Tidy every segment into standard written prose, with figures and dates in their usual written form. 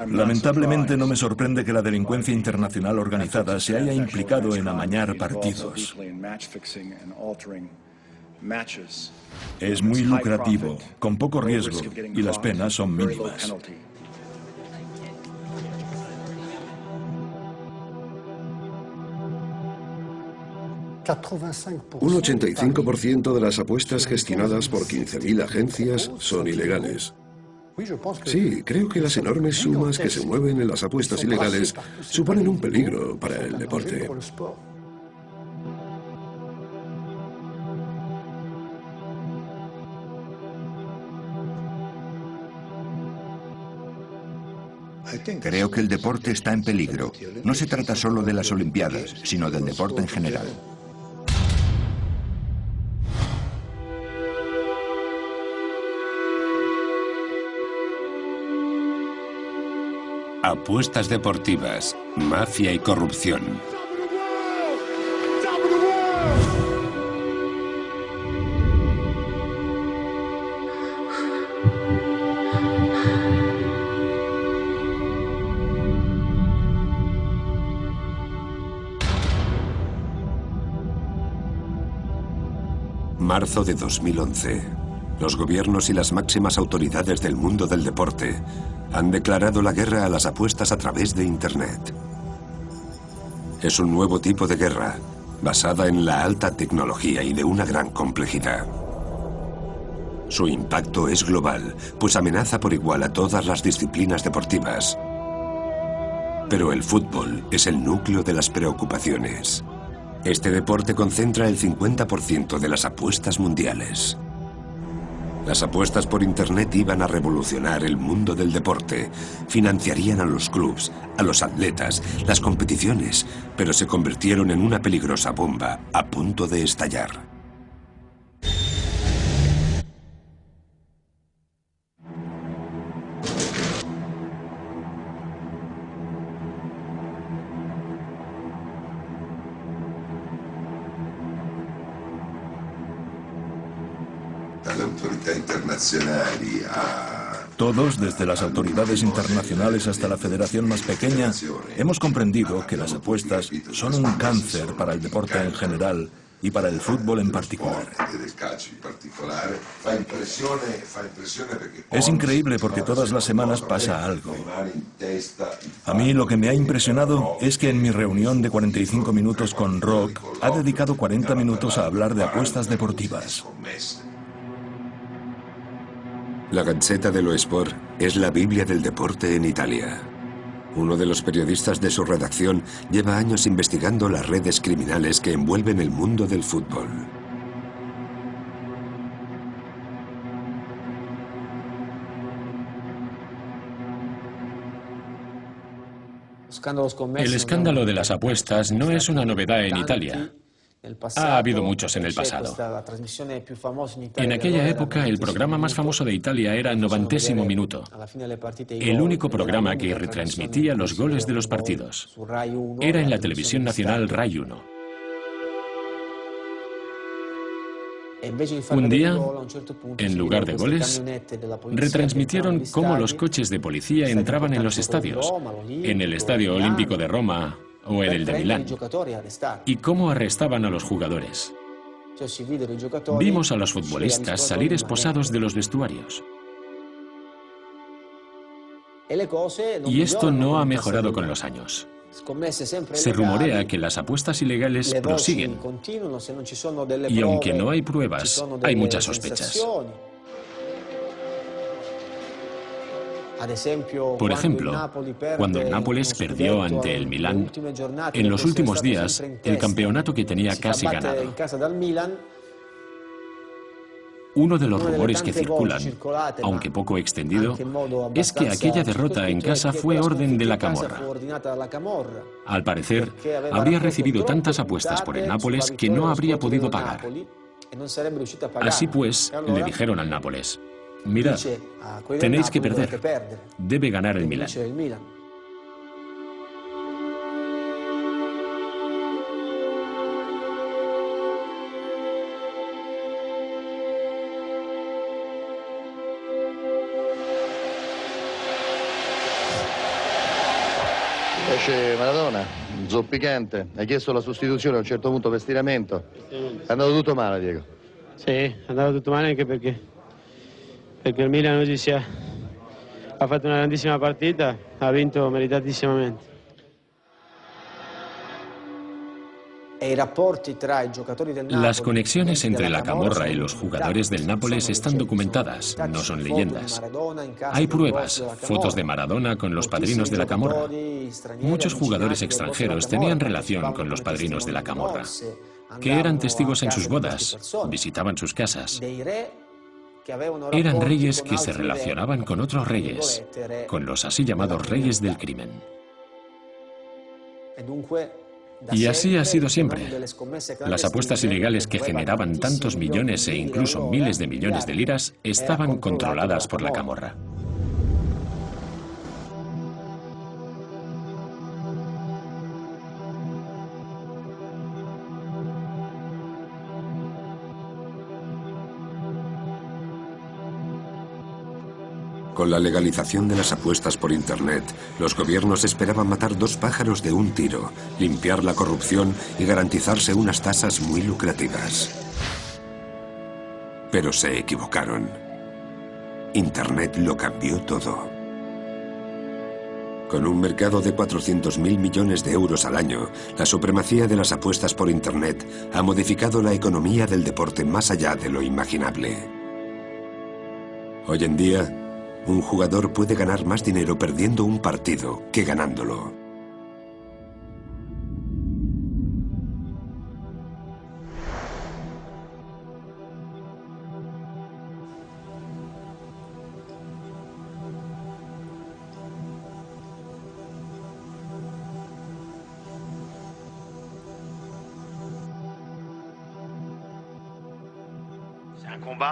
Lamentablemente no me sorprende que la delincuencia internacional organizada se haya implicado en amañar partidos. Es muy lucrativo, con poco riesgo, y las penas son mínimas. Un 85% de las apuestas gestionadas por 15.000 agencias son ilegales. Sí, creo que las enormes sumas que se mueven en las apuestas ilegales suponen un peligro para el deporte. Creo que el deporte está en peligro. No se trata solo de las Olimpiadas, sino del deporte en general. Apuestas deportivas, mafia y corrupción. Marzo de 2011. Los gobiernos y las máximas autoridades del mundo del deporte han declarado la guerra a las apuestas a través de Internet. Es un nuevo tipo de guerra, basada en la alta tecnología y de una gran complejidad. Su impacto es global, pues amenaza por igual a todas las disciplinas deportivas. Pero el fútbol es el núcleo de las preocupaciones. Este deporte concentra el 50% de las apuestas mundiales. Las apuestas por Internet iban a revolucionar el mundo del deporte. Financiarían a los clubs, a los atletas, las competiciones, pero se convirtieron en una peligrosa bomba a punto de estallar. Todos, desde las autoridades internacionales hasta la federación más pequeña, hemos comprendido que las apuestas son un cáncer para el deporte en general y para el fútbol en particular. Es increíble porque todas las semanas pasa algo. A mí lo que me ha impresionado es que en mi reunión de 45 minutos con Rock ha dedicado 40 minutos a hablar de apuestas deportivas. La Gazzetta dello Sport es la Biblia del deporte en Italia. Uno de los periodistas de su redacción lleva años investigando las redes criminales que envuelven el mundo del fútbol. El escándalo de las apuestas no es una novedad en Italia. Ha habido muchos en el pasado. En aquella época, el programa más famoso de Italia era 90º Minuto, el único programa que retransmitía los goles de los partidos. Era en la televisión nacional Rai 1. Un día, en lugar de goles, retransmitieron cómo los coches de policía entraban en los estadios, en el Estadio Olímpico de Roma o en el de Milán, y cómo arrestaban a los jugadores. Vimos a los futbolistas salir esposados de los vestuarios. Y esto no ha mejorado con los años. Se rumorea que las apuestas ilegales prosiguen, y aunque no hay pruebas, hay muchas sospechas. Por ejemplo, cuando el Nápoles perdió ante el Milán, en los últimos días, el campeonato que tenía casi ganado. Uno de los rumores que circulan, aunque poco extendido, es que aquella derrota en casa fue orden de la Camorra. Al parecer, habría recibido tantas apuestas por el Nápoles que no habría podido pagar. Así pues, le dijeron al Nápoles: mirad, tenéis que perder. Debe ganar el Milán. Esce Maradona, zoppicante, ha chiesto la sostituzione a un certo punto per stiramento. È andato tutto male, Diego. Sì, è andato tutto male anche perché il Milan oggi ha fatto una grandissima partita, ha vinto meritatisssimamente. Las conexiones entre la Camorra y los jugadores del Nápoles están documentadas, no son leyendas. Hay pruebas, fotos de Maradona con los padrinos de la Camorra. Muchos jugadores extranjeros tenían relación con los padrinos de la Camorra, que eran testigos en sus bodas, visitaban sus casas. Eran reyes que se relacionaban con otros reyes, con los así llamados reyes del crimen. Y así ha sido siempre. Las apuestas ilegales que generaban tantos millones e incluso miles de millones de liras estaban controladas por la Camorra. Con la legalización de las apuestas por Internet, los gobiernos esperaban matar dos pájaros de un tiro, limpiar la corrupción y garantizarse unas tasas muy lucrativas. Pero se equivocaron. Internet lo cambió todo. Con un mercado de 400.000 millones de euros al año, la supremacía de las apuestas por Internet ha modificado la economía del deporte más allá de lo imaginable. Hoy en día, un jugador puede ganar más dinero perdiendo un partido que ganándolo.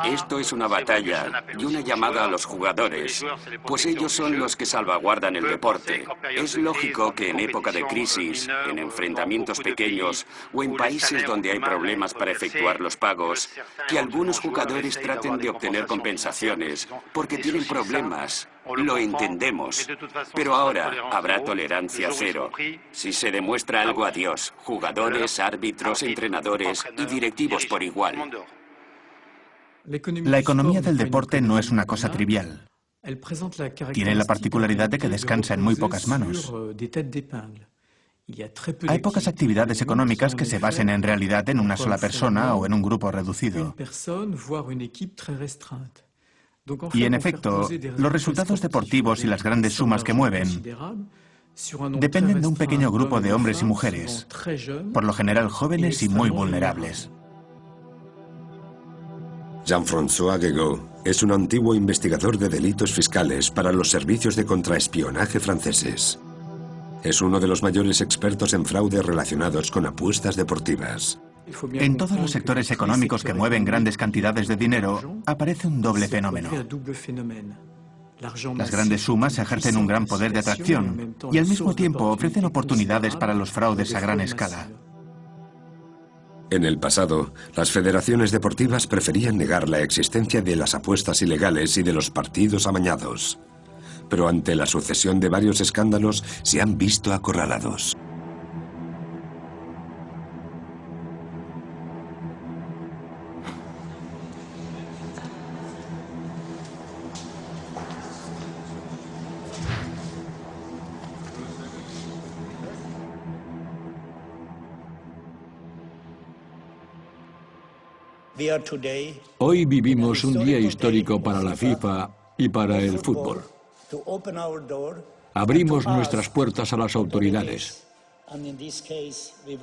Esto es una batalla y una llamada a los jugadores, pues ellos son los que salvaguardan el deporte. Es lógico que en época de crisis, en enfrentamientos pequeños o en países donde hay problemas para efectuar los pagos, que algunos jugadores traten de obtener compensaciones porque tienen problemas. Lo entendemos, pero ahora habrá tolerancia cero. Si se demuestra algo, adiós. Jugadores, árbitros, entrenadores y directivos por igual. La economía del deporte no es una cosa trivial. Tiene la particularidad de que descansa en muy pocas manos. Hay pocas actividades económicas que se basen en realidad en una sola persona o en un grupo reducido. Y en efecto, los resultados deportivos y las grandes sumas que mueven dependen de un pequeño grupo de hombres y mujeres, por lo general jóvenes y muy vulnerables. Jean-François Guégaud es un antiguo investigador de delitos fiscales para los servicios de contraespionaje franceses. Es uno de los mayores expertos en fraude relacionados con apuestas deportivas. En todos los sectores económicos que mueven grandes cantidades de dinero, aparece un doble fenómeno. Las grandes sumas ejercen un gran poder de atracción y al mismo tiempo ofrecen oportunidades para los fraudes a gran escala. En el pasado, las federaciones deportivas preferían negar la existencia de las apuestas ilegales y de los partidos amañados. Pero ante la sucesión de varios escándalos, se han visto acorralados. Hoy vivimos un día histórico para la FIFA y para el fútbol. Abrimos nuestras puertas a las autoridades.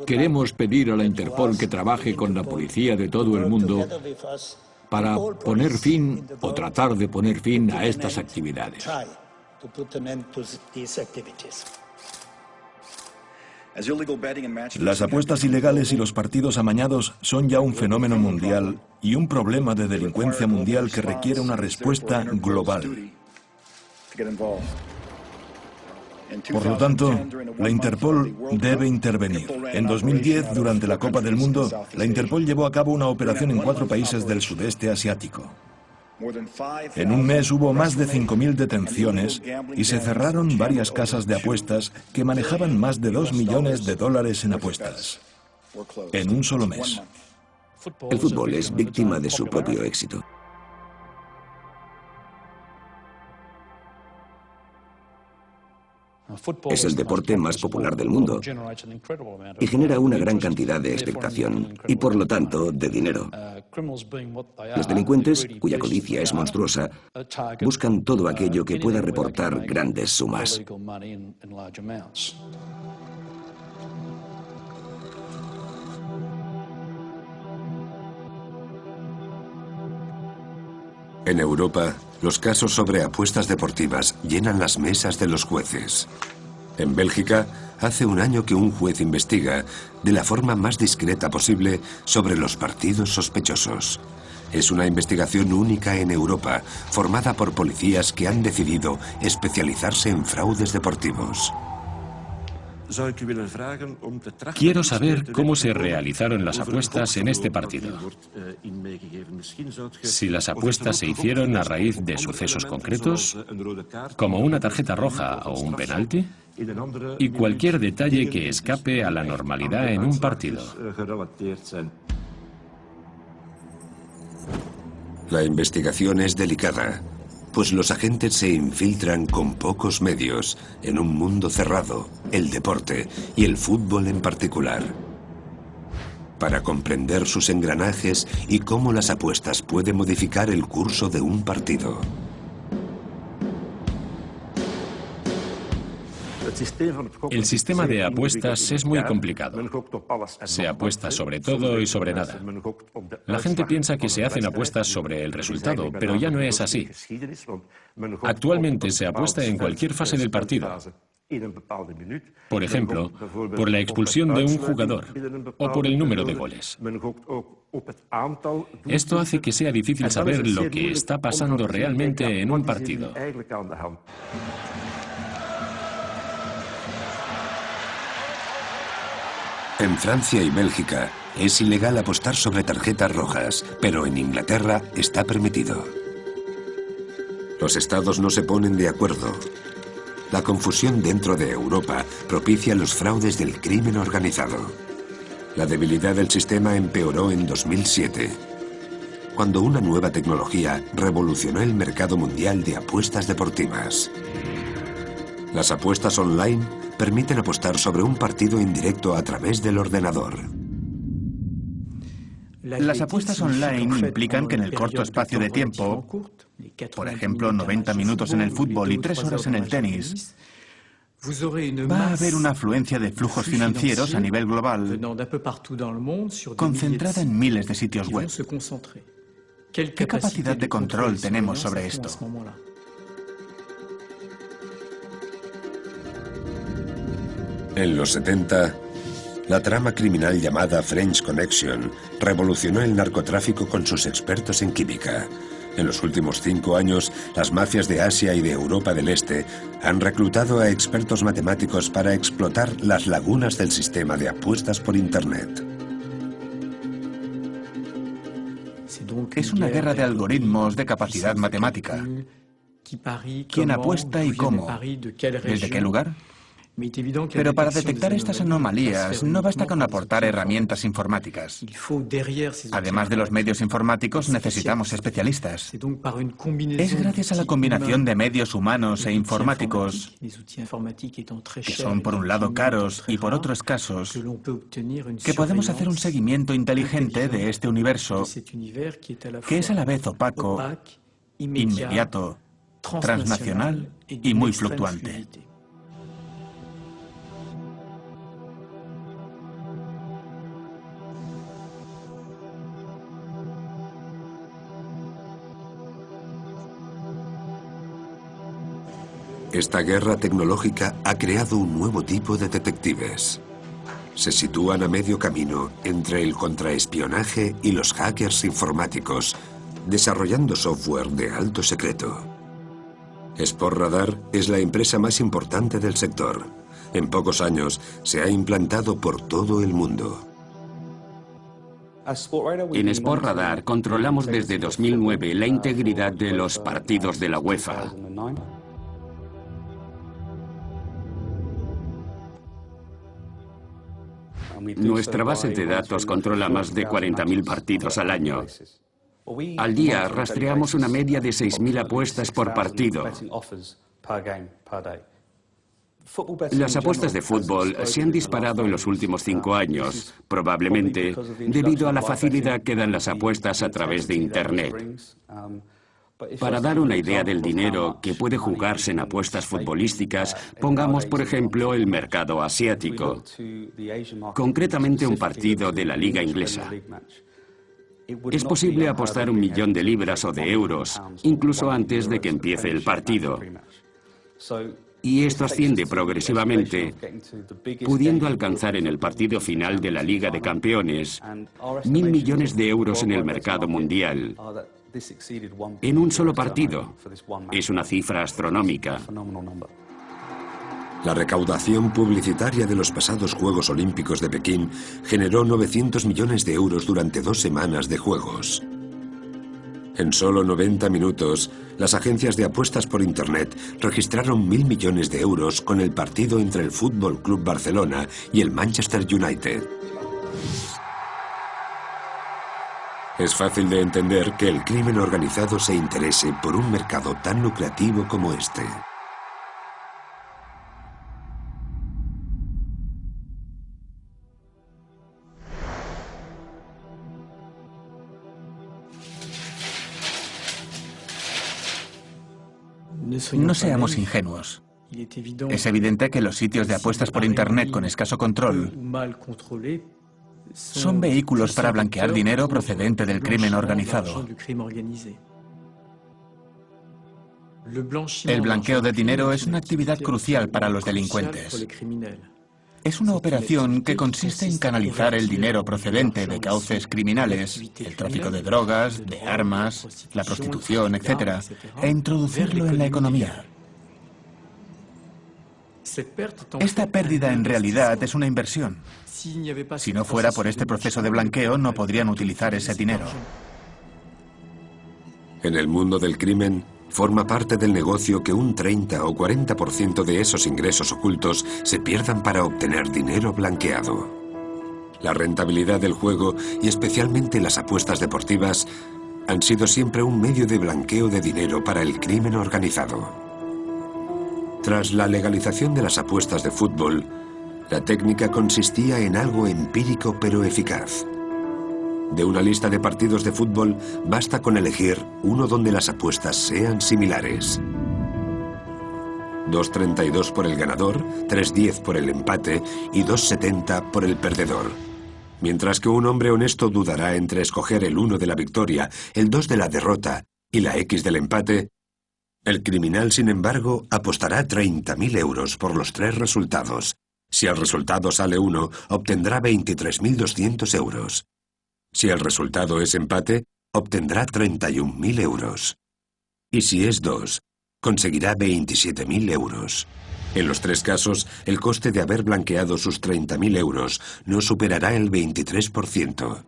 Queremos pedir a la Interpol que trabaje con la policía de todo el mundo para poner fin o tratar de poner fin a estas actividades. Las apuestas ilegales y los partidos amañados son ya un fenómeno mundial y un problema de delincuencia mundial que requiere una respuesta global. Por lo tanto, la Interpol debe intervenir. En 2010, durante la Copa del Mundo, la Interpol llevó a cabo una operación en 4 países del sudeste asiático. En un mes hubo más de 5.000 detenciones y se cerraron varias casas de apuestas que manejaban más de $2 millones en apuestas. En un solo mes. El fútbol es víctima de su propio éxito. Es el deporte más popular del mundo y genera una gran cantidad de expectación y, por lo tanto, de dinero. Los delincuentes, cuya codicia es monstruosa, buscan todo aquello que pueda reportar grandes sumas. En Europa, los casos sobre apuestas deportivas llenan las mesas de los jueces. En Bélgica, hace un año que un juez investiga, de la forma más discreta posible, sobre los partidos sospechosos. Es una investigación única en Europa, formada por policías que han decidido especializarse en fraudes deportivos. Quiero saber cómo se realizaron las apuestas en este partido. Si las apuestas se hicieron a raíz de sucesos concretos, como una tarjeta roja o un penalti, y cualquier detalle que escape a la normalidad en un partido. La investigación es delicada, pues los agentes se infiltran con pocos medios en un mundo cerrado, el deporte y el fútbol en particular. Para comprender sus engranajes y cómo las apuestas pueden modificar el curso de un partido. El sistema de apuestas es muy complicado. Se apuesta sobre todo y sobre nada. La gente piensa que se hacen apuestas sobre el resultado, pero ya no es así. Actualmente se apuesta en cualquier fase del partido. Por ejemplo, por la expulsión de un jugador o por el número de goles. Esto hace que sea difícil saber lo que está pasando realmente en un partido. En Francia y Bélgica es ilegal apostar sobre tarjetas rojas, pero en Inglaterra está permitido. Los estados no se ponen de acuerdo. La confusión dentro de Europa propicia los fraudes del crimen organizado. La debilidad del sistema empeoró en 2007, cuando una nueva tecnología revolucionó el mercado mundial de apuestas deportivas. Las apuestas online permiten apostar sobre un partido en directo a través del ordenador. Las apuestas online implican que en el corto espacio de tiempo, por ejemplo 90 minutos en el fútbol y 3 horas en el tenis, va a haber una afluencia de flujos financieros a nivel global concentrada en miles de sitios web. ¿Qué capacidad de control tenemos sobre esto? En los 70, la trama criminal llamada French Connection revolucionó el narcotráfico con sus expertos en química. En los últimos 5 años, las mafias de Asia y de Europa del Este han reclutado a expertos matemáticos para explotar las lagunas del sistema de apuestas por Internet. Es una guerra de algoritmos de capacidad matemática. ¿Quién apuesta y cómo? ¿Desde qué lugar? Pero para detectar estas anomalías no basta con aportar herramientas informáticas. Además de los medios informáticos, necesitamos especialistas. Es gracias a la combinación de medios humanos e informáticos, que son por un lado caros y por otro escasos, que podemos hacer un seguimiento inteligente de este universo, que es a la vez opaco, inmediato, transnacional y muy fluctuante. Esta guerra tecnológica ha creado un nuevo tipo de detectives. Se sitúan a medio camino entre el contraespionaje y los hackers informáticos, desarrollando software de alto secreto. Sportradar es la empresa más importante del sector. En pocos años se ha implantado por todo el mundo. En Sport Radar controlamos desde 2009 la integridad de los partidos de la UEFA. Nuestra base de datos controla más de 40.000 partidos al año. Al día rastreamos una media de 6.000 apuestas por partido. Las apuestas de fútbol se han disparado en los últimos 5 años, probablemente debido a la facilidad que dan las apuestas a través de Internet. Para dar una idea del dinero que puede jugarse en apuestas futbolísticas, pongamos por ejemplo el mercado asiático, concretamente un partido de la Liga Inglesa. Es posible apostar 1 millón de libras o de euros, incluso antes de que empiece el partido. Y esto asciende progresivamente, pudiendo alcanzar en el partido final de la Liga de Campeones 1.000 millones de euros en el mercado mundial. En un solo partido. Es una cifra astronómica. La recaudación publicitaria de los pasados Juegos Olímpicos de Pekín generó 900 millones de euros durante 2 semanas de juegos. En solo 90 minutos, las agencias de apuestas por Internet registraron 1.000 millones de euros con el partido entre el Fútbol Club Barcelona y el Manchester United. Es fácil de entender que el crimen organizado se interese por un mercado tan lucrativo como este. No seamos ingenuos. Es evidente que los sitios de apuestas por Internet con escaso control son vehículos para blanquear dinero procedente del crimen organizado. El blanqueo de dinero es una actividad crucial para los delincuentes. Es una operación que consiste en canalizar el dinero procedente de cauces criminales, el tráfico de drogas, de armas, la prostitución, etc., e introducirlo en la economía. Esta pérdida en realidad es una inversión. Si no fuera por este proceso de blanqueo, no podrían utilizar ese dinero. En el mundo del crimen, forma parte del negocio que un 30 o 40% de esos ingresos ocultos se pierdan para obtener dinero blanqueado. La rentabilidad del juego, y especialmente las apuestas deportivas, han sido siempre un medio de blanqueo de dinero para el crimen organizado. Tras la legalización de las apuestas de fútbol, la técnica consistía en algo empírico pero eficaz. De una lista de partidos de fútbol, basta con elegir uno donde las apuestas sean similares. 2.32 por el ganador, 3.10 por el empate y 2.70 por el perdedor. Mientras que un hombre honesto dudará entre escoger el 1 de la victoria, el 2 de la derrota y la X del empate, el criminal, sin embargo, apostará 30.000 euros por los 3 resultados. Si el resultado sale 1, obtendrá 23.200 euros. Si el resultado es empate, obtendrá 31.000 euros. Y si es 2, conseguirá 27.000 euros. En los 3 casos, el coste de haber blanqueado sus 30.000 euros no superará el 23%.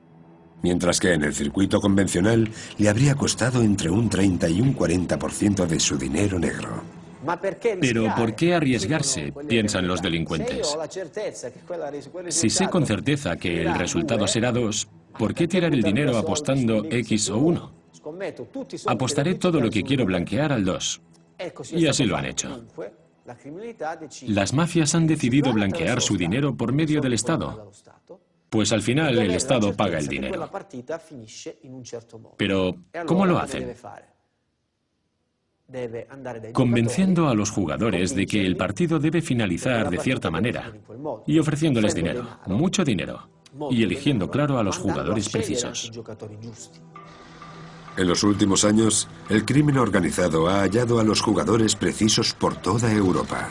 Mientras que en el circuito convencional le habría costado entre un 30 y un 40% de su dinero negro. Pero ¿por qué arriesgarse?, piensan los delincuentes. Si sé con certeza que el resultado será 2, ¿por qué tirar el dinero apostando X o 1? Apostaré todo lo que quiero blanquear al 2. Y así lo han hecho. Las mafias han decidido blanquear su dinero por medio del Estado. Pues al final el Estado paga el dinero. Pero, ¿cómo lo hacen? Convenciendo a los jugadores de que el partido debe finalizar de cierta manera y ofreciéndoles dinero, mucho dinero, y eligiendo claro a los jugadores precisos. En los últimos años, el crimen organizado ha hallado a los jugadores precisos por toda Europa.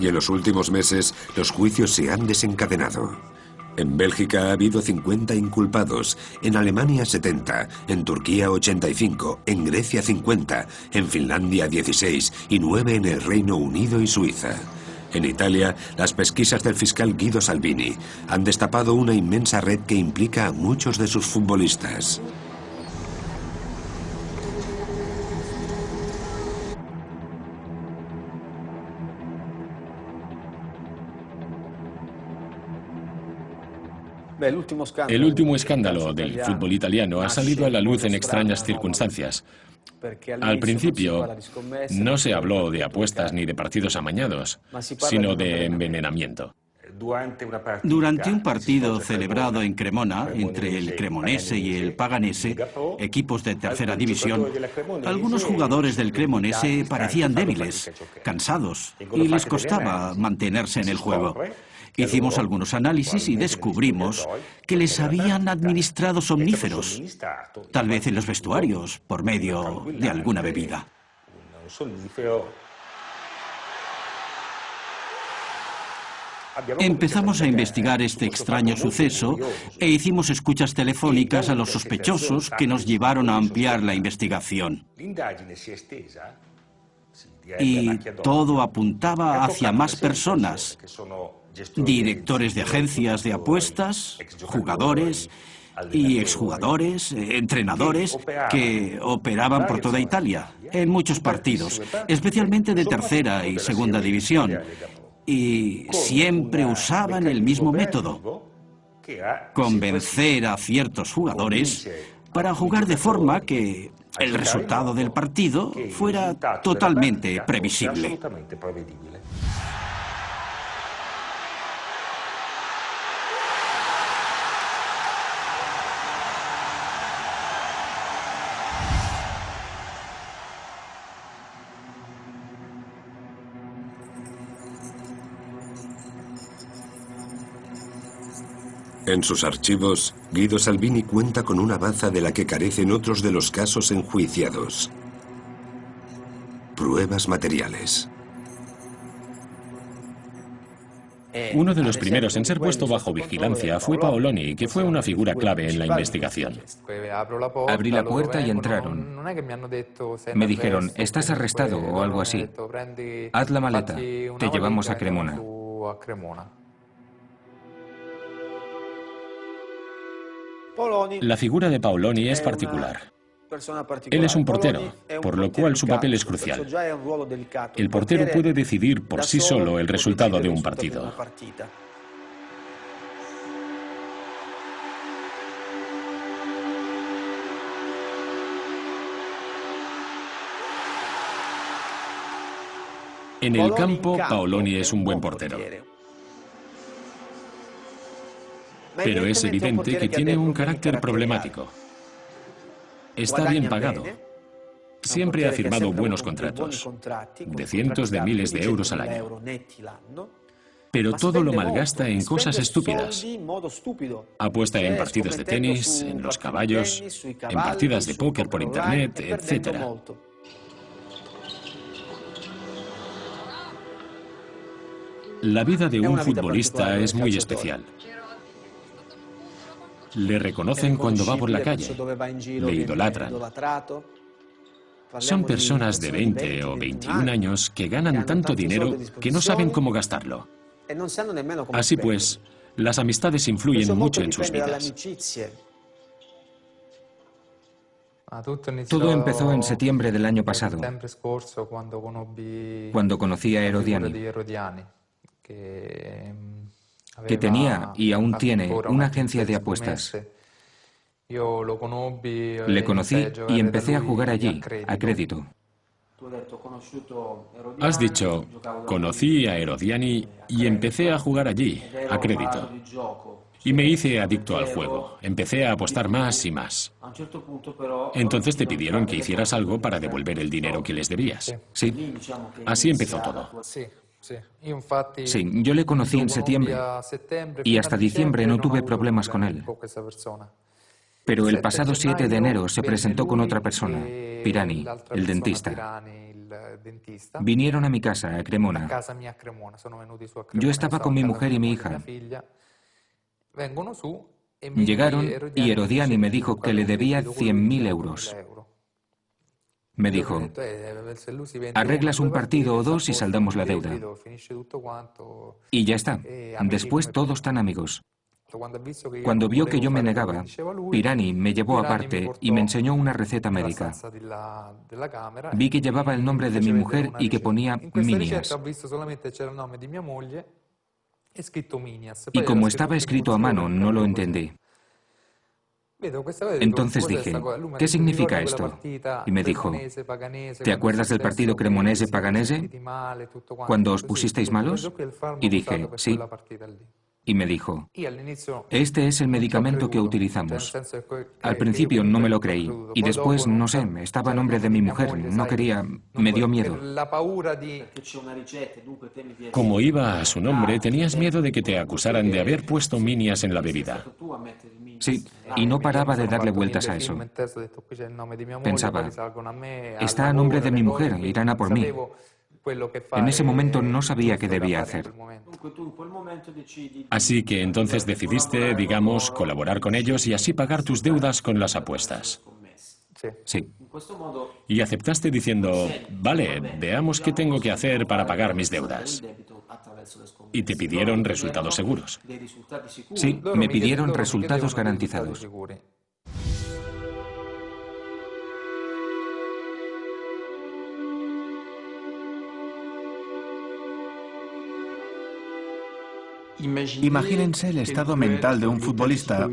Y en los últimos meses, los juicios se han desencadenado. En Bélgica ha habido 50 inculpados, en Alemania 70, en Turquía 85, en Grecia 50, en Finlandia 16 y 9 en el Reino Unido y Suiza. En Italia, las pesquisas del fiscal Guido Salvini han destapado una inmensa red que implica a muchos de sus futbolistas. El último escándalo del fútbol italiano ha salido a la luz en extrañas circunstancias. Al principio, no se habló de apuestas ni de partidos amañados, sino de envenenamiento. Durante un partido celebrado en Cremona, entre el Cremonese y el Paganese, equipos de tercera división, algunos jugadores del Cremonese parecían débiles, cansados, y les costaba mantenerse en el juego. Hicimos algunos análisis y descubrimos que les habían administrado somníferos, tal vez en los vestuarios, por medio de alguna bebida. Empezamos a investigar este extraño suceso e hicimos escuchas telefónicas a los sospechosos que nos llevaron a ampliar la investigación. Y todo apuntaba hacia más personas. Directores de agencias de apuestas, jugadores y exjugadores, entrenadores que operaban por toda Italia, en muchos partidos, especialmente de tercera y segunda división, y siempre usaban el mismo método: convencer a ciertos jugadores para jugar de forma que el resultado del partido fuera totalmente previsible. En sus archivos, Guido Salvini cuenta con una baza de la que carecen otros de los casos enjuiciados: pruebas materiales. Uno de los primeros en ser puesto bajo vigilancia fue Paoloni, que fue una figura clave en la investigación. Abrí la puerta y entraron. Me dijeron: estás arrestado o algo así. Haz la maleta, te llevamos a Cremona. La figura de Paoloni es particular. Él es un portero, por lo cual su papel es crucial. El portero puede decidir por sí solo el resultado de un partido. En el campo, Paoloni es un buen portero. Pero es evidente que tiene un carácter problemático. Está bien pagado. Siempre ha firmado buenos contratos, de cientos de miles de euros al año. Pero todo lo malgasta en cosas estúpidas. Apuesta en partidos de tenis, en los caballos, en partidas de póker por internet, etc. La vida de un futbolista es muy especial. Le reconocen cuando va por la calle, le idolatran. Son personas de 20 o 21 años que ganan tanto dinero que no saben cómo gastarlo. Así pues, las amistades influyen mucho en sus vidas. Todo empezó en septiembre del año pasado, cuando conocí a Herodiani, que tenía y aún tiene una agencia de apuestas. Le conocí y empecé a jugar allí, a crédito. Has dicho: conocí a Herodiani y empecé a jugar allí, a crédito. Y me hice adicto al juego. Empecé a apostar más y más. Entonces te pidieron que hicieras algo para devolver el dinero que les debías. Sí. Así empezó todo. Sí, yo le conocí en septiembre y hasta diciembre no tuve problemas con él. Pero el pasado 7 de enero se presentó con otra persona, Pirani, el dentista. Vinieron a mi casa, a Cremona. Yo estaba con mi mujer y mi hija. Llegaron y Herodiani me dijo que le debía 100.000 euros. Me dijo, arreglas un partido o dos y saldamos la deuda. Y ya está. Después todos tan amigos. Cuando vio que yo me negaba, Pirani me llevó aparte y me enseñó una receta médica. Vi que llevaba el nombre de mi mujer y que ponía Minias. Y como estaba escrito a mano, no lo entendí. Entonces dije, ¿qué significa esto? Y me dijo, ¿te acuerdas del partido Cremonese-Paganese? ¿Cuando os pusisteis malos? Y dije, sí. Y me dijo, este es el medicamento que utilizamos. Al principio no me lo creí. Y después, no sé, estaba a nombre de mi mujer. No quería... me dio miedo. Como iba a su nombre, tenías miedo de que te acusaran de haber puesto Minias en la bebida. Sí, y no paraba de darle vueltas a eso. Pensaba, está a nombre de mi mujer, irán a por mí. En ese momento no sabía qué debía hacer. Así que entonces decidiste, digamos, colaborar con ellos y así pagar tus deudas con las apuestas. Sí. Y aceptaste diciendo, vale, veamos qué tengo que hacer para pagar mis deudas. Y te pidieron resultados seguros. Sí, me pidieron resultados garantizados. Imagínense el estado mental de un futbolista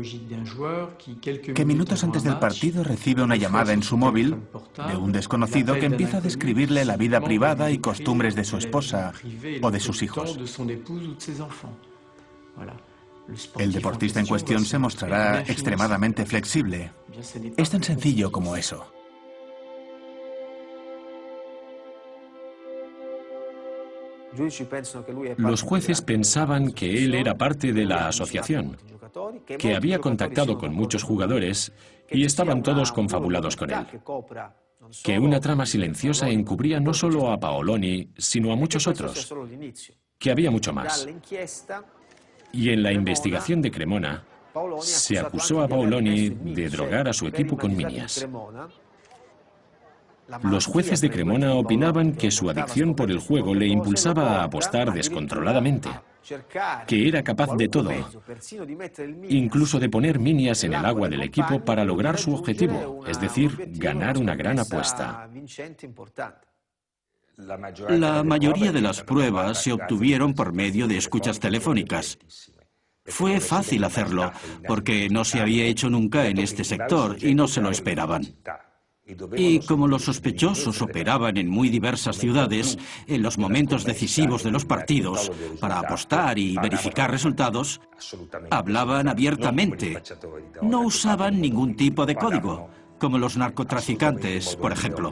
que minutos antes del partido recibe una llamada en su móvil de un desconocido que empieza a describirle la vida privada y costumbres de su esposa o de sus hijos. El deportista en cuestión se mostrará extremadamente flexible. Es tan sencillo como eso. Los jueces pensaban que él era parte de la asociación, que había contactado con muchos jugadores y estaban todos confabulados con él. Que una trama silenciosa encubría no solo a Paoloni, sino a muchos otros. Que había mucho más. Y en la investigación de Cremona, se acusó a Paoloni de drogar a su equipo con Minias. Los jueces de Cremona opinaban que su adicción por el juego le impulsaba a apostar descontroladamente, que era capaz de todo, incluso de poner Minias en el agua del equipo para lograr su objetivo, es decir, ganar una gran apuesta. La mayoría de las pruebas se obtuvieron por medio de escuchas telefónicas. Fue fácil hacerlo, porque no se había hecho nunca en este sector y no se lo esperaban. Y como los sospechosos operaban en muy diversas ciudades, en los momentos decisivos de los partidos, para apostar y verificar resultados, hablaban abiertamente. No usaban ningún tipo de código, como los narcotraficantes, por ejemplo.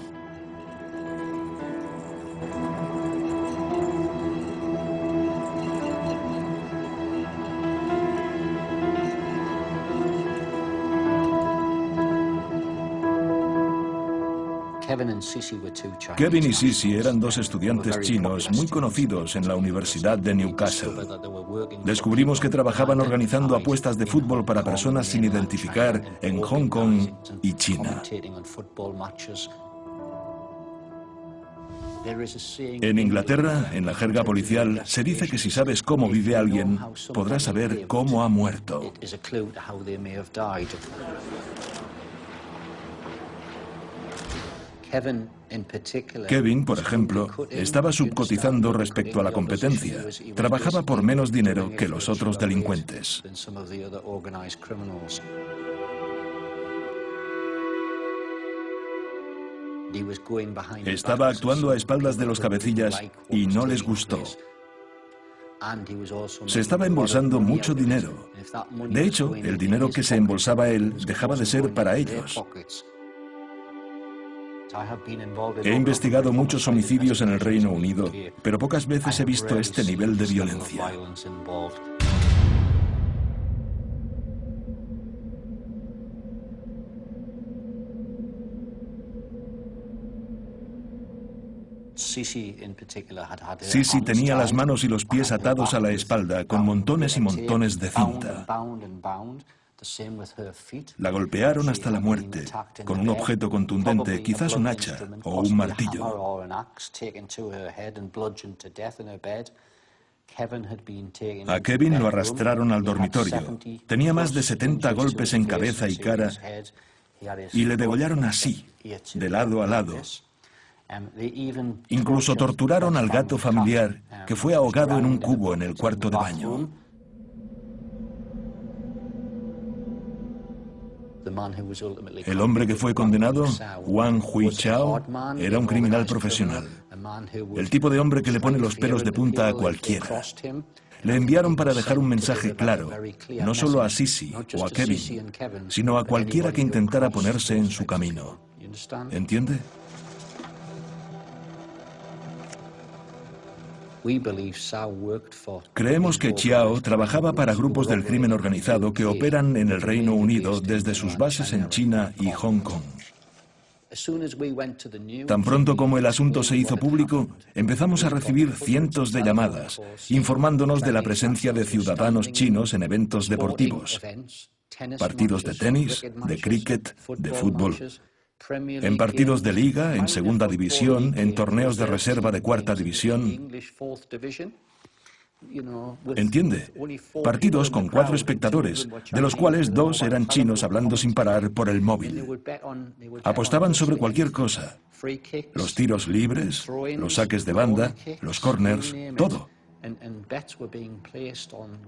Kevin y Sisi eran dos estudiantes chinos muy conocidos en la Universidad de Newcastle. Descubrimos que trabajaban organizando apuestas de fútbol para personas sin identificar en Hong Kong y China. En Inglaterra, en la jerga policial, se dice que si sabes cómo vive alguien, podrás saber cómo ha muerto. Kevin, por ejemplo, estaba subcotizando respecto a la competencia. Trabajaba por menos dinero que los otros delincuentes. Estaba actuando a espaldas de los cabecillas y no les gustó. Se estaba embolsando mucho dinero. De hecho, el dinero que se embolsaba él dejaba de ser para ellos. He investigado muchos homicidios en el Reino Unido, pero pocas veces he visto este nivel de violencia. Sisi tenía las manos y los pies atados a la espalda con montones y montones de cinta. La golpearon hasta la muerte con un objeto contundente, quizás un hacha o un martillo. A Kevin lo arrastraron al dormitorio. Tenía más de 70 golpes en cabeza y cara y le degollaron así, de lado a lado. Incluso torturaron al gato familiar, que fue ahogado en un cubo en el cuarto de baño. El hombre que fue condenado, Wang Huichao, era un criminal profesional. El tipo de hombre que le pone los pelos de punta a cualquiera. Le enviaron para dejar un mensaje claro, no solo a Sisi o a Kevin, sino a cualquiera que intentara ponerse en su camino. ¿Entiende? Creemos que Chiao trabajaba para grupos del crimen organizado que operan en el Reino Unido desde sus bases en China y Hong Kong. Tan pronto como el asunto se hizo público, empezamos a recibir cientos de llamadas, informándonos de la presencia de ciudadanos chinos en eventos deportivos, partidos de tenis, de cricket, de fútbol, en partidos de liga, en segunda división, en torneos de reserva de cuarta división. ¿Entiende? Partidos con 4 espectadores, de los cuales 2 eran chinos hablando sin parar por el móvil. Apostaban sobre cualquier cosa. Los tiros libres, los saques de banda, los corners, todo.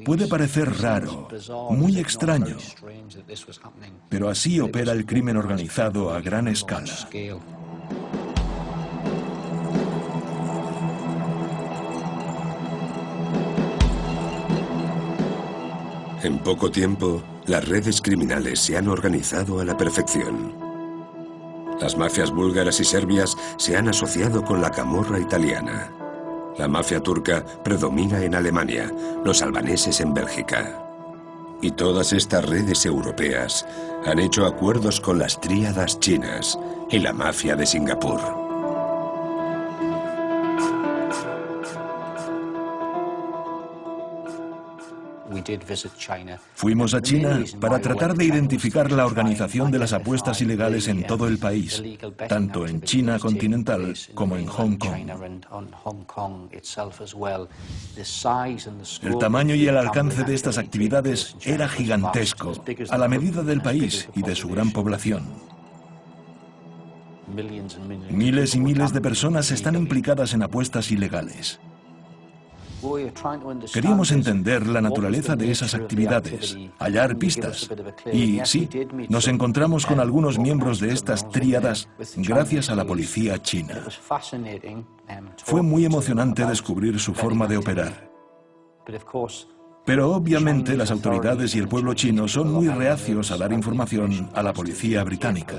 Puede parecer raro, muy extraño, pero así opera el crimen organizado a gran escala. En poco tiempo, las redes criminales se han organizado a la perfección. Las mafias búlgaras y serbias se han asociado con la camorra italiana. La mafia turca predomina en Alemania, los albaneses en Bélgica. Y todas estas redes europeas han hecho acuerdos con las tríadas chinas y la mafia de Singapur. Fuimos a China para tratar de identificar la organización de las apuestas ilegales en todo el país, tanto en China continental como en Hong Kong. El tamaño y el alcance de estas actividades era gigantesco, a la medida del país y de su gran población. Miles y miles de personas están implicadas en apuestas ilegales. Queríamos entender la naturaleza de esas actividades, hallar pistas. Y sí, nos encontramos con algunos miembros de estas tríadas gracias a la policía china. Fue muy emocionante descubrir su forma de operar. Pero obviamente las autoridades y el pueblo chino son muy reacios a dar información a la policía británica.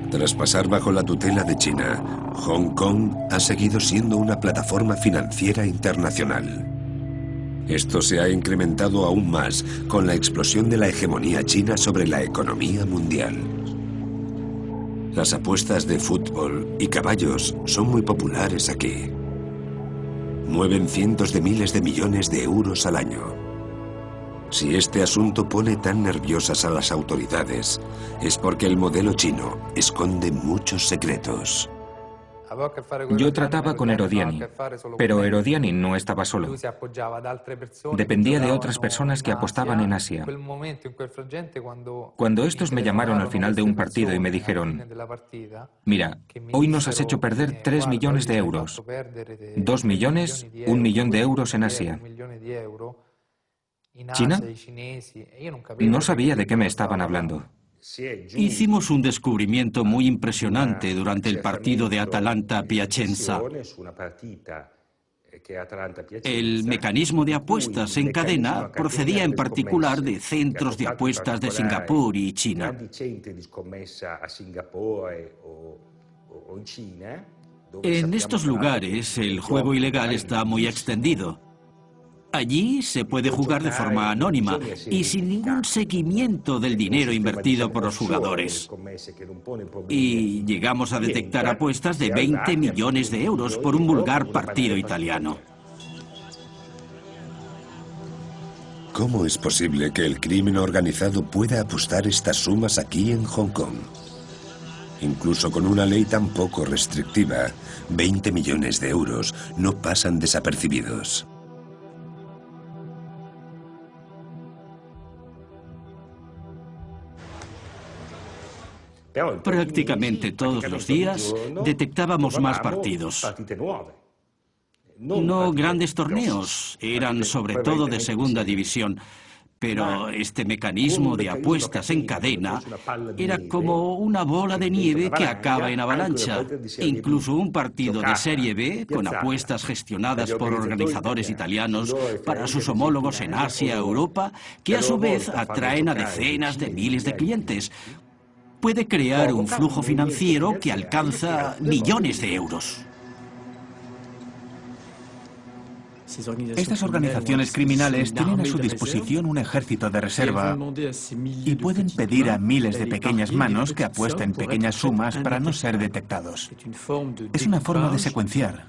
Tras pasar bajo la tutela de China, Hong Kong ha seguido siendo una plataforma financiera internacional. Esto se ha incrementado aún más con la explosión de la hegemonía china sobre la economía mundial. Las apuestas de fútbol y caballos son muy populares aquí. Mueven cientos de miles de millones de euros al año. Si este asunto pone tan nerviosas a las autoridades, es porque el modelo chino esconde muchos secretos. Yo trataba con Herodiani, pero Herodiani no estaba solo. Dependía de otras personas que apostaban en Asia. Cuando estos me llamaron al final de un partido y me dijeron: mira, hoy nos has hecho perder 3 millones de euros. 2 millones, 1 millón de euros en Asia. ¿China? No sabía de qué me estaban hablando. Hicimos un descubrimiento muy impresionante durante el partido de Atalanta-Piacenza. El mecanismo de apuestas en cadena procedía en particular de centros de apuestas de Singapur y China. En estos lugares el juego ilegal está muy extendido. Allí se puede jugar de forma anónima y sin ningún seguimiento del dinero invertido por los jugadores. Y llegamos a detectar apuestas de 20 millones de euros por un vulgar partido italiano. ¿Cómo es posible que el crimen organizado pueda apostar estas sumas aquí en Hong Kong? Incluso con una ley tan poco restrictiva, 20 millones de euros no pasan desapercibidos. Prácticamente todos los días detectábamos más partidos. No grandes torneos, eran sobre todo de segunda división, pero este mecanismo de apuestas en cadena era como una bola de nieve que acaba en avalancha. Incluso un partido de Serie B, con apuestas gestionadas por organizadores italianos para sus homólogos en Asia, Europa, que a su vez atraen a decenas de miles de clientes, puede crear un flujo financiero que alcanza millones de euros. Estas organizaciones criminales tienen a su disposición un ejército de reserva y pueden pedir a miles de pequeñas manos que apuesten pequeñas sumas para no ser detectados. Es una forma de secuenciar,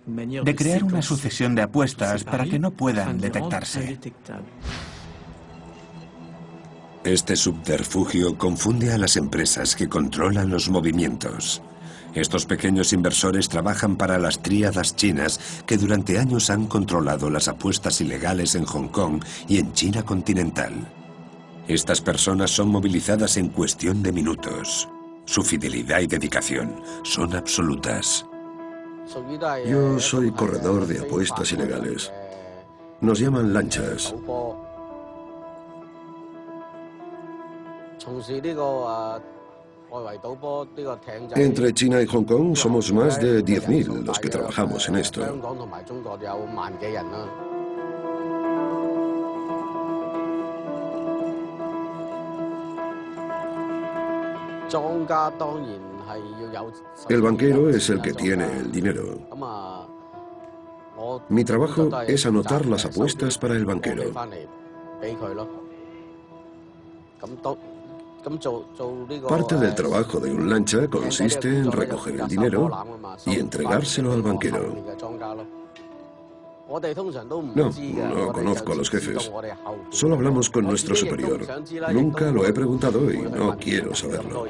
de crear una sucesión de apuestas para que no puedan detectarse. Este subterfugio confunde a las empresas que controlan los movimientos. Estos pequeños inversores trabajan para las tríadas chinas que durante años han controlado las apuestas ilegales en Hong Kong y en China continental. Estas personas son movilizadas en cuestión de minutos. Su fidelidad y dedicación son absolutas. Yo soy corredor de apuestas ilegales. Nos llaman lanchas. Entre China y Hong Kong somos más de 10.000 los que trabajamos en esto. El banquero es el que tiene el dinero. Mi trabajo es anotar las apuestas para el banquero. Parte del trabajo de un lancha consiste en recoger el dinero y entregárselo al banquero. No conozco a los jefes. Solo hablamos con nuestro superior. Nunca lo he preguntado y no quiero saberlo.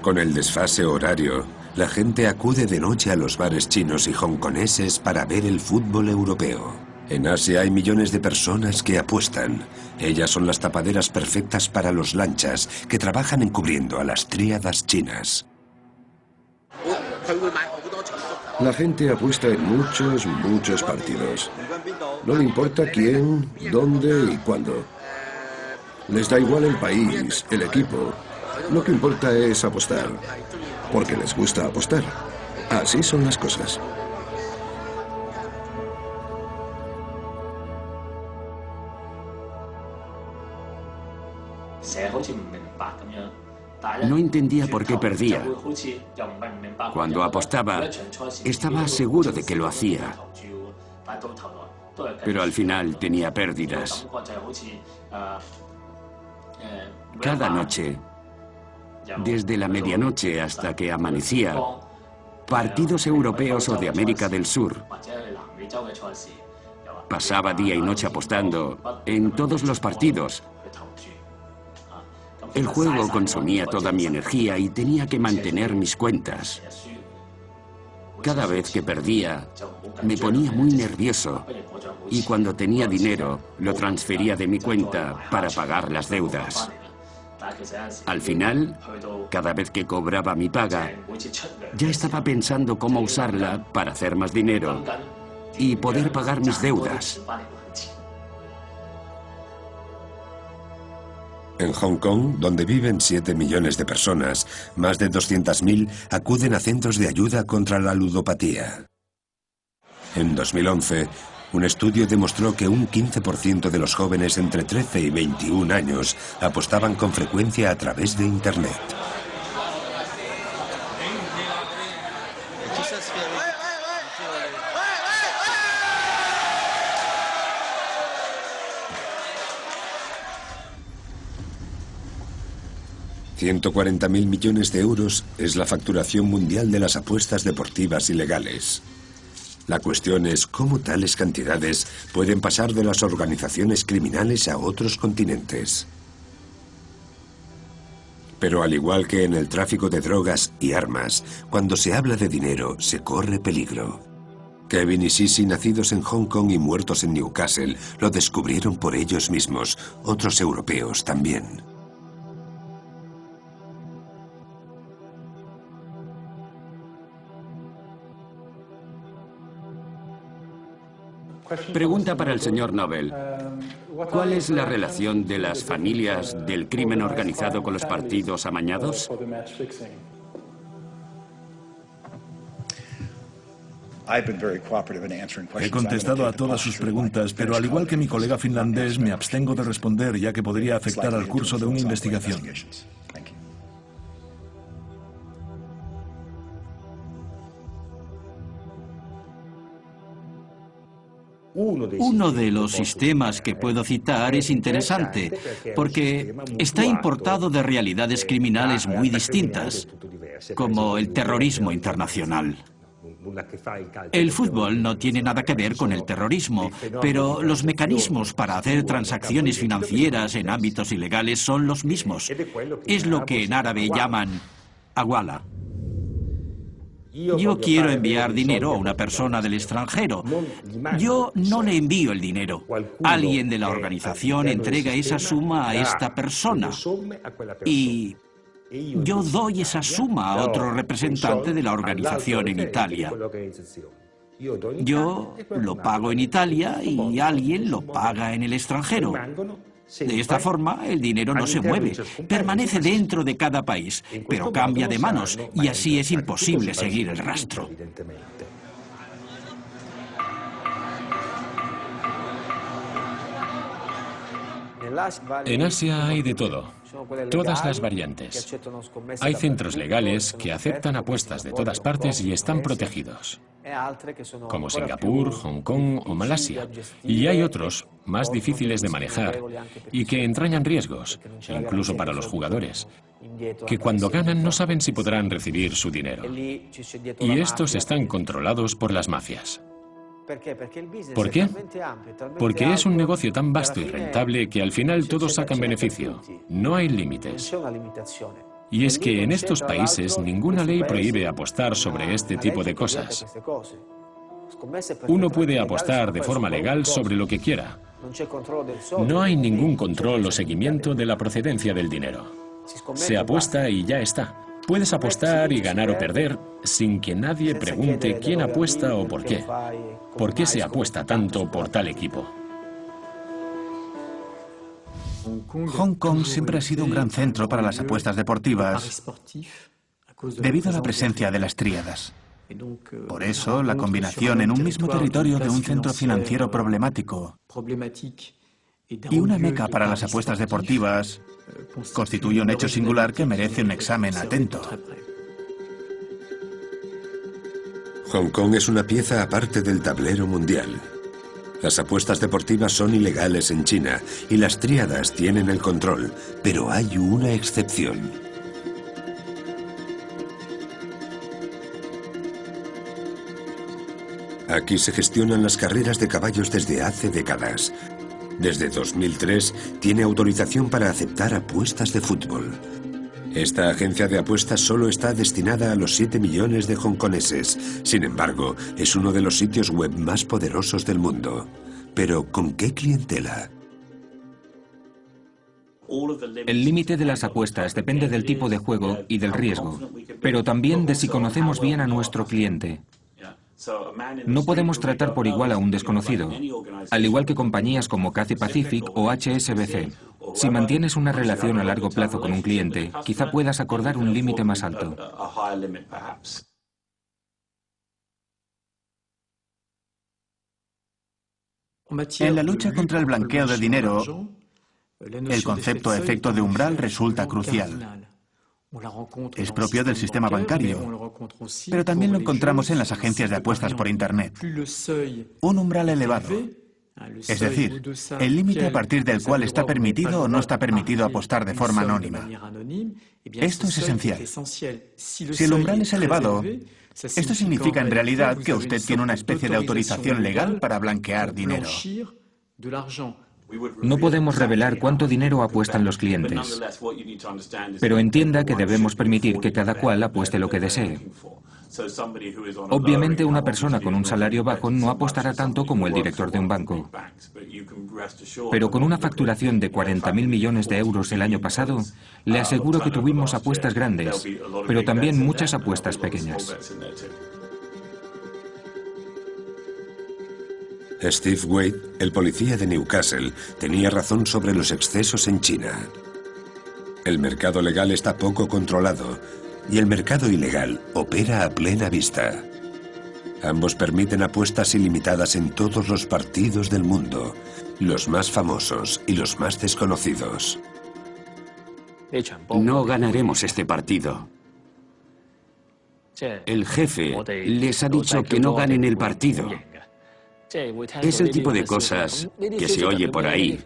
Con el desfase horario, la gente acude de noche a los bares chinos y hongkoneses para ver el fútbol europeo. En Asia hay millones de personas que apuestan. Ellas son las tapaderas perfectas para los lanchas que trabajan encubriendo a las tríadas chinas. La gente apuesta en muchos partidos. No le importa quién, dónde y cuándo. Les da igual el país, el equipo. Lo que importa es apostar, porque les gusta apostar. Así son las cosas. No entendía por qué perdía. Cuando apostaba, estaba seguro de que lo hacía. Pero al final tenía pérdidas. Cada noche, desde la medianoche hasta que amanecía, partidos europeos o de América del Sur. Pasaba día y noche apostando en todos los partidos. El juego consumía toda mi energía y tenía que mantener mis cuentas. Cada vez que perdía, me ponía muy nervioso y cuando tenía dinero, lo transfería de mi cuenta para pagar las deudas. Al final, cada vez que cobraba mi paga, ya estaba pensando cómo usarla para hacer más dinero y poder pagar mis deudas. En Hong Kong, donde viven 7 millones de personas, más de 200.000 acuden a centros de ayuda contra la ludopatía. En 2011, un estudio demostró que un 15% de los jóvenes entre 13 y 21 años apostaban con frecuencia a través de Internet. $140.000 millones es la facturación mundial de las apuestas deportivas ilegales. La cuestión es cómo tales cantidades pueden pasar de las organizaciones criminales a otros continentes. Pero al igual que en el tráfico de drogas y armas, cuando se habla de dinero se corre peligro. Kevin y Sisi, nacidos en Hong Kong y muertos en Newcastle, lo descubrieron por ellos mismos. Otros europeos también. Pregunta para el señor Nobel. ¿Cuál es la relación de las familias del crimen organizado con los partidos amañados? He contestado a todas sus preguntas, pero al igual que mi colega finlandés, me abstengo de responder, ya que podría afectar al curso de una investigación. Uno de los sistemas que puedo citar es interesante, porque está importado de realidades criminales muy distintas, como el terrorismo internacional. El fútbol no tiene nada que ver con el terrorismo, pero los mecanismos para hacer transacciones financieras en ámbitos ilegales son los mismos. Es lo que en árabe llaman hawala. Yo quiero enviar dinero a una persona del extranjero. Yo no le envío el dinero. Alguien de la organización entrega esa suma a esta persona. Y yo doy esa suma a otro representante de la organización en Italia. Yo lo pago en Italia y alguien lo paga en el extranjero. De esta forma, el dinero no se mueve, permanece dentro de cada país, pero cambia de manos y así es imposible seguir el rastro. En Asia hay de todo, todas las variantes. Hay centros legales que aceptan apuestas de todas partes y están protegidos, como Singapur, Hong Kong o Malasia. Y hay otros, más difíciles de manejar y que entrañan riesgos, incluso para los jugadores, que cuando ganan no saben si podrán recibir su dinero. Y estos están controlados por las mafias. ¿Por qué? Porque es un negocio tan vasto y rentable que al final todos sacan beneficio. No hay límites. Y es que en estos países ninguna ley prohíbe apostar sobre este tipo de cosas. Uno puede apostar de forma legal sobre lo que quiera. No hay ningún control o seguimiento de la procedencia del dinero. Se apuesta y ya está. Puedes apostar y ganar o perder sin que nadie pregunte quién apuesta o por qué. ¿Por qué se apuesta tanto por tal equipo? Hong Kong siempre ha sido un gran centro para las apuestas deportivas debido a la presencia de las tríadas. Por eso, la combinación en un mismo territorio de un centro financiero problemático y una meca para las apuestas deportivas constituye un hecho singular que merece un examen atento. Hong Kong es una pieza aparte del tablero mundial. Las apuestas deportivas son ilegales en China y las tríadas tienen el control, pero hay una excepción. Aquí se gestionan las carreras de caballos desde hace décadas. Desde 2003 tiene autorización para aceptar apuestas de fútbol. Esta agencia de apuestas solo está destinada a los 7 millones de hongkoneses. Sin embargo, es uno de los sitios web más poderosos del mundo. Pero, ¿con qué clientela? El límite de las apuestas depende del tipo de juego y del riesgo, pero también de si conocemos bien a nuestro cliente. No podemos tratar por igual a un desconocido, al igual que compañías como Cathay Pacific o HSBC. Si mantienes una relación a largo plazo con un cliente, quizá puedas acordar un límite más alto. En la lucha contra el blanqueo de dinero, el concepto efecto de umbral resulta crucial. Es propio del sistema bancario, pero también lo encontramos en las agencias de apuestas por Internet. Un umbral elevado, es decir, el límite a partir del cual está permitido o no está permitido apostar de forma anónima. Esto es esencial. Si el umbral es elevado, esto significa en realidad que usted tiene una especie de autorización legal para blanquear dinero. No podemos revelar cuánto dinero apuestan los clientes, pero entienda que debemos permitir que cada cual apueste lo que desee. Obviamente, una persona con un salario bajo no apostará tanto como el director de un banco. Pero con una facturación de 40.000 millones de euros el año pasado, le aseguro que tuvimos apuestas grandes, pero también muchas apuestas pequeñas. Steve Wade, el policía de Newcastle, tenía razón sobre los excesos en China. El mercado legal está poco controlado y el mercado ilegal opera a plena vista. Ambos permiten apuestas ilimitadas en todos los partidos del mundo, los más famosos y los más desconocidos. No ganaremos este partido. El jefe les ha dicho que no ganen el partido. Es el tipo de cosas que se oye por ahí.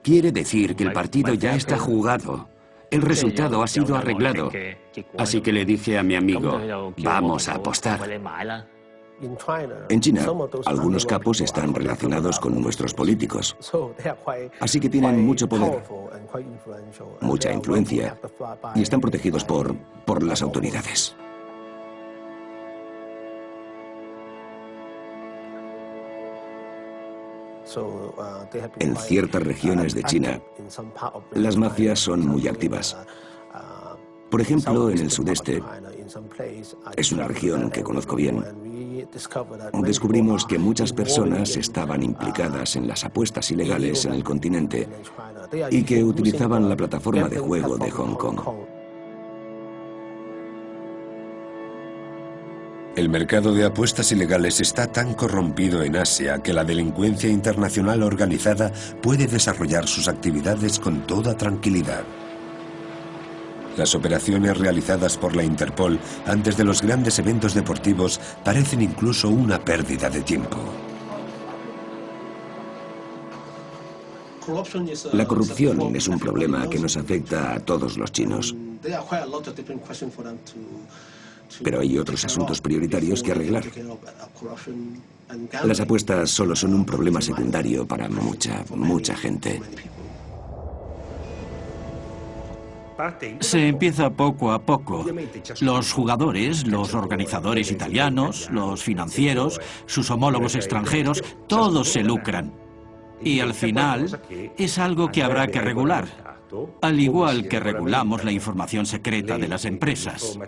Quiere decir que el partido ya está jugado. El resultado ha sido arreglado. Así que le dije a mi amigo, vamos a apostar. En China, algunos capos están relacionados con nuestros políticos. Así que tienen mucho poder, mucha influencia y están protegidos por las autoridades. En ciertas regiones de China, las mafias son muy activas. Por ejemplo, en el sudeste, es una región que conozco bien, descubrimos que muchas personas estaban implicadas en las apuestas ilegales en el continente y que utilizaban la plataforma de juego de Hong Kong. El mercado de apuestas ilegales está tan corrompido en Asia que la delincuencia internacional organizada puede desarrollar sus actividades con toda tranquilidad. Las operaciones realizadas por la Interpol antes de los grandes eventos deportivos parecen incluso una pérdida de tiempo. La corrupción es un problema que nos afecta a todos los chinos. Pero hay otros asuntos prioritarios que arreglar. Las apuestas solo son un problema secundario para mucha gente. Se empieza poco a poco. Los jugadores, los organizadores italianos, los financieros, sus homólogos extranjeros, todos se lucran. Y al final es algo que habrá que regular, al igual que regulamos la información secreta de las empresas.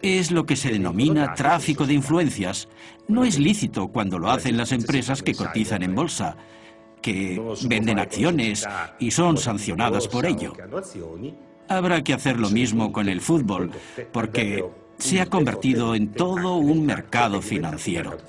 Es lo que se denomina tráfico de influencias. No es lícito cuando lo hacen las empresas que cotizan en bolsa, que venden acciones y son sancionadas por ello. Habrá que hacer lo mismo con el fútbol, porque se ha convertido en todo un mercado financiero.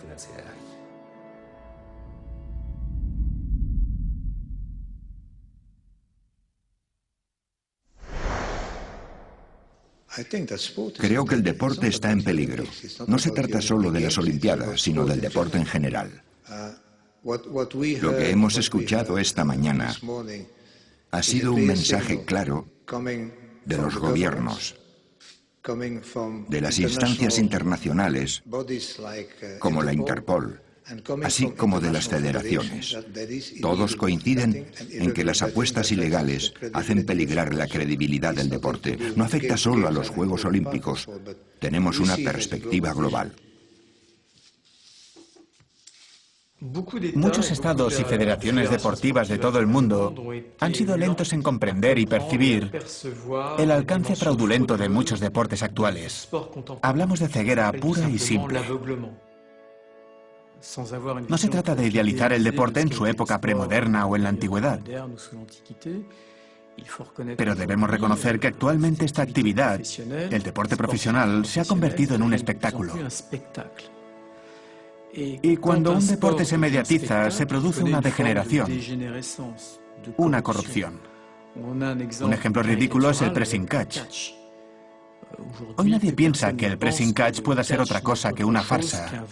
Creo que el deporte está en peligro. No se trata solo de las Olimpiadas, sino del deporte en general. Lo que hemos escuchado esta mañana ha sido un mensaje claro de los gobiernos, de las instancias internacionales, como la Interpol, así como de las federaciones. Todos coinciden en que las apuestas ilegales hacen peligrar la credibilidad del deporte. No afecta solo a los Juegos Olímpicos. Tenemos una perspectiva global. Muchos estados y federaciones deportivas de todo el mundo han sido lentos en comprender y percibir el alcance fraudulento de muchos deportes actuales. Hablamos de ceguera pura y simple. No se trata de idealizar el deporte en su época premoderna o en la antigüedad, pero debemos reconocer que actualmente esta actividad, el deporte profesional, se ha convertido en un espectáculo. Y cuando un deporte se mediatiza, se produce una degeneración, una corrupción. Un ejemplo ridículo es el pressing catch. Hoy nadie piensa que el pressing catch pueda ser otra cosa que una farsa,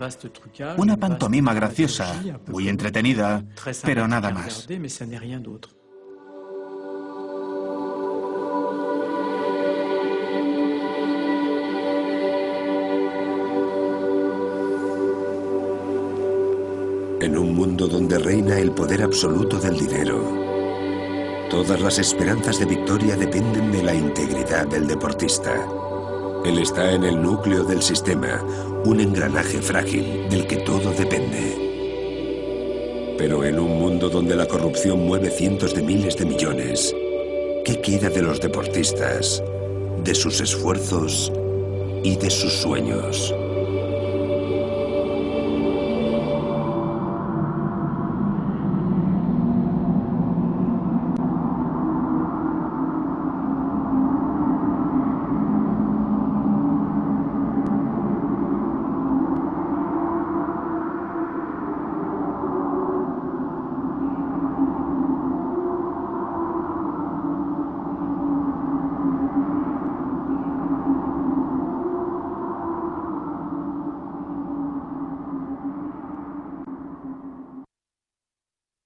una pantomima graciosa, muy entretenida, pero nada más. En un mundo donde reina el poder absoluto del dinero, todas las esperanzas de victoria dependen de la integridad del deportista. Él está en el núcleo del sistema, un engranaje frágil del que todo depende. Pero en un mundo donde la corrupción mueve cientos de miles de millones, ¿qué queda de los deportistas, de sus esfuerzos y de sus sueños?